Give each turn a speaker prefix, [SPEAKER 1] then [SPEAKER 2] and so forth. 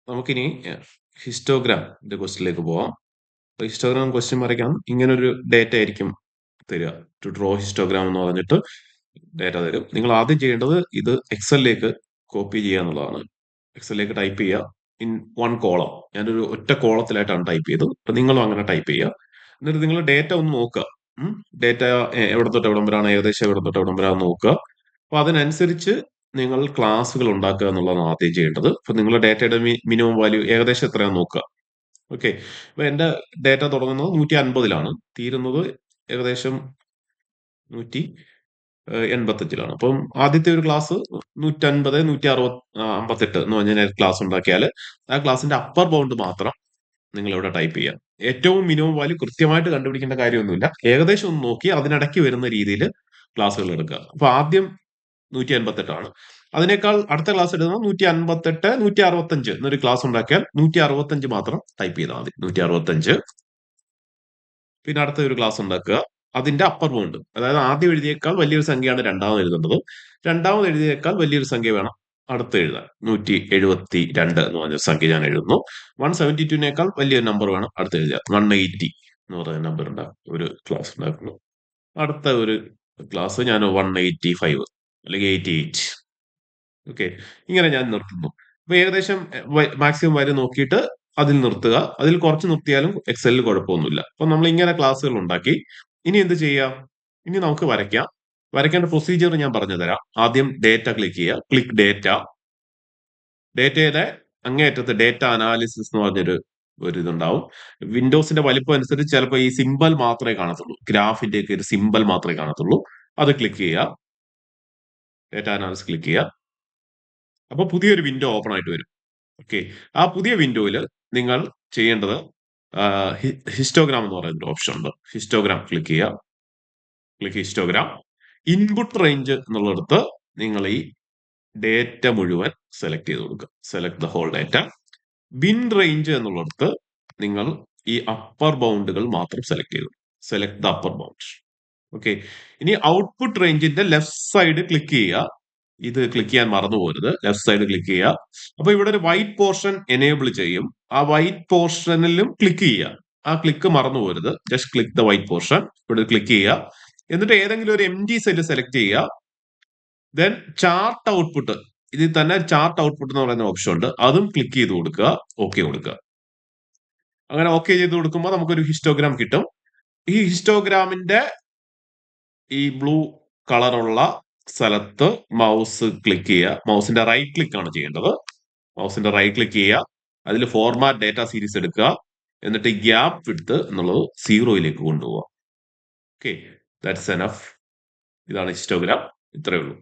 [SPEAKER 1] നമുക്കിനി ഹിസ്റ്റോഗ്രാമിന്റെ ക്വസ്റ്റിലേക്ക് പോവാം. Histogram question വരയ്ക്കാൻ ഇങ്ങനൊരു ഡേറ്റ ആയിരിക്കും തരിക. ടു ഡ്രോ ഹിസ്റ്റോഗ്രാം എന്ന് പറഞ്ഞിട്ട് ഡേറ്റ തരും. നിങ്ങൾ ആദ്യം ചെയ്യേണ്ടത് ഇത് എക്സലിലേക്ക് കോപ്പി ചെയ്യുക എന്നുള്ളതാണ്. എക്സലിലേക്ക് ടൈപ്പ് ചെയ്യുക ഇൻ വൺ കോളം. ഞാനൊരു ഒറ്റ കോളത്തിലായിട്ടാണ് ടൈപ്പ് ചെയ്തത്. അപ്പൊ നിങ്ങളും അങ്ങനെ ടൈപ്പ് ചെയ്യുക. എന്നിട്ട് നിങ്ങൾ ഡേറ്റ ഒന്ന് നോക്കുക. ഡേറ്റ എവിടെ തൊട്ട് എവിടം വരാണ്, ഏകദേശം എവിടെ തൊട്ട് എവിടം വരാന്ന് നോക്കുക. അപ്പൊ അതിനനുസരിച്ച് നിങ്ങൾ ക്ലാസ്സുകൾ ഉണ്ടാക്കുക എന്നുള്ളതാണ് ആദ്യം ചെയ്യേണ്ടത്. അപ്പൊ നിങ്ങൾ ഡേറ്റയുടെ മിനിമം വാല്യൂ ഏകദേശം എത്രയാണെന്ന് നോക്കുക. ഓക്കെ. അപ്പൊ എന്റെ ഡേറ്റ തുടങ്ങുന്നത് 150ലാണ്, തീരുന്നത് ഏകദേശം 185ലാണ്. അപ്പം ആദ്യത്തെ ഒരു ക്ലാസ് 150, 158 എന്ന് പറഞ്ഞാൽ ക്ലാസ് ഉണ്ടാക്കിയാൽ ആ ക്ലാസിന്റെ അപ്പർ ബൗണ്ട് മാത്രം നിങ്ങൾ ഇവിടെ ടൈപ്പ് ചെയ്യാം. ഏറ്റവും മിനിമം വാല്യൂ കൃത്യമായിട്ട് കണ്ടുപിടിക്കേണ്ട കാര്യമൊന്നുമില്ല. ഏകദേശം ഒന്ന് നോക്കി അതിനിടയ്ക്ക് വരുന്ന രീതിയിൽ ക്ലാസ്സുകൾ എടുക്കുക. അപ്പൊ ആദ്യം 158ആണ്. അതിനേക്കാൾ അടുത്ത ക്ലാസ് എടുക്കുന്നത് 158, 165 എന്നൊരു ക്ലാസ് ഉണ്ടാക്കിയാൽ 165 മാത്രം ടൈപ്പ് ചെയ്താൽ മതി. 165. പിന്നെ അടുത്ത ഒരു ക്ലാസ് ഉണ്ടാക്കുക. അതിന്റെ അപ്പർ ബൗണ്ട്, അതായത് ആദ്യം എഴുതിയേക്കാൾ വലിയൊരു സംഖ്യയാണ് രണ്ടാമത് എഴുതേണ്ടത്. രണ്ടാമത് എഴുതിയേക്കാൾ വലിയൊരു സംഖ്യ വേണം അടുത്ത് എഴുതാൻ. 172 എന്ന് പറഞ്ഞ സംഖ്യ ഞാൻ എഴുതുന്നു. 172നേക്കാൾ വലിയൊരു നമ്പർ വേണം അടുത്ത് എഴുതുക. 180 എന്ന് പറയുന്ന നമ്പർ ഉണ്ടാകും. ഒരു ക്ലാസ് ഉണ്ടാക്കുന്നു. അടുത്ത ഒരു ക്ലാസ് ഞാൻ 185 അല്ലെങ്കിൽ 88. ഓക്കെ. ഇങ്ങനെ ഞാൻ നിർത്തുന്നു. അപ്പൊ ഏകദേശം മാക്സിമം വാല്യൂ നോക്കിയിട്ട് അതിൽ നിർത്തുക. അതിൽ കുറച്ച് നിർത്തിയാലും എക്സലിൽ കുഴപ്പമൊന്നുമില്ല. അപ്പൊ നമ്മൾ ഇങ്ങനെ ക്ലാസ്സുകൾ ഉണ്ടാക്കി. ഇനി എന്ത് ചെയ്യാം? ഇനി നമുക്ക് വരയ്ക്കാം. വരയ്ക്കേണ്ട പ്രൊസീജിയർ ഞാൻ പറഞ്ഞു തരാം. ആദ്യം ഡേറ്റ ക്ലിക്ക് ചെയ്യുക. Click data. ഡേറ്റയുടെ അങ്ങേയറ്റത്ത് ഡേറ്റ അനാലിസിസ് എന്ന് പറഞ്ഞൊരു ഇതുണ്ടാവും. വിൻഡോസിന്റെ വലിപ്പം അനുസരിച്ച് ചിലപ്പോൾ ഈ സിമ്പൽ മാത്രമേ കാണത്തുള്ളൂ. ഗ്രാഫിന്റെ ഒക്കെ ഒരു സിമ്പൽ മാത്രമേ കാണത്തുള്ളൂ. അത് ക്ലിക്ക് ചെയ്യുക. ഡേറ്റ അനാലിസിസ് ക്ലിക്ക് ചെയ്യുക. അപ്പൊ പുതിയൊരു വിൻഡോ ഓപ്പൺ ആയിട്ട് വരും. ഓക്കെ. ആ പുതിയ വിൻഡോയിൽ നിങ്ങൾ ചെയ്യേണ്ടത് ഹിസ്റ്റോഗ്രാം എന്ന് പറയുന്ന ഒരു ഓപ്ഷൻ ഉണ്ട്. ഹിസ്റ്റോഗ്രാം ക്ലിക്ക് ചെയ്യുക. Click histogram. ഇൻപുട്ട് റേഞ്ച് എന്നുള്ളിടത്ത് നിങ്ങൾ ഈ ഡേറ്റ മുഴുവൻ സെലക്ട് ചെയ്ത് കൊടുക്കുക. Select the whole data. Bin range എന്നുള്ളിടത്ത് നിങ്ങൾ ഈ അപ്പർ ബൗണ്ടുകൾ മാത്രം സെലക്ട് ചെയ്തു. Select the upper bound. Okay. ഇനി ഔട്ട്പുട്ട് റേഞ്ചിന്റെ ലെഫ്റ്റ് സൈഡ് ക്ലിക്ക് ചെയ്യുക. ഇത് ക്ലിക്ക് ചെയ്യാൻ മറന്നു പോകരുത്. ലെഫ്റ്റ് സൈഡ് ക്ലിക്ക് ചെയ്യുക. അപ്പൊ ഇവിടെ ഒരു വൈറ്റ് പോർഷൻ എനേബിൾ ചെയ്യും. ആ വൈറ്റ് പോർഷനിലും ക്ലിക്ക് ചെയ്യുക. ആ ക്ലിക്ക് മറന്നു പോകരുത്. Just click the white portion. ഇവിടെ ക്ലിക്ക് ചെയ്യുക. എന്നിട്ട് ഏതെങ്കിലും ഒരു എംടി സെല് സെലക്ട് ചെയ്യുക. ദെൻ ചാർട്ട് ഔട്ട്പുട്ട്, ഇതിൽ തന്നെ ചാർട്ട് ഔട്ട്പുട്ട് എന്ന് പറയുന്ന ഓപ്ഷൻ ഉണ്ട്. അതും ക്ലിക്ക് ചെയ്ത് കൊടുക്കുക. ഓക്കെ കൊടുക്കുക. അങ്ങനെ ഓക്കെ ചെയ്ത് കൊടുക്കുമ്പോൾ നമുക്കൊരു ഹിസ്റ്റോഗ്രാം കിട്ടും. ഈ ഹിസ്റ്റോഗ്രാമിന്റെ ഈ ബ്ലൂ കളറുള്ള സ്ഥലത്ത് മൗസ് ക്ലിക്ക് ചെയ്യുക. മൗസിന്റെ റൈറ്റ് ക്ലിക്ക് ആണ് ചെയ്യേണ്ടത്. മൗസിന്റെ റൈറ്റ് ക്ലിക്ക് ചെയ്യുക. അതിൽ ഫോർമാറ്റ് ഡേറ്റ സീരീസ് എടുക്കുക. എന്നിട്ട് ഗ്യാപ്പ് വിഡ്ത്ത് എന്നുള്ളത് 0യിലേക്ക് കൊണ്ടുപോവുക. ഓക്കെ. That's enough. ഇതാണ് ഹിസ്റ്റോഗ്രാം. ഇത്രയേ ഉള്ളൂ.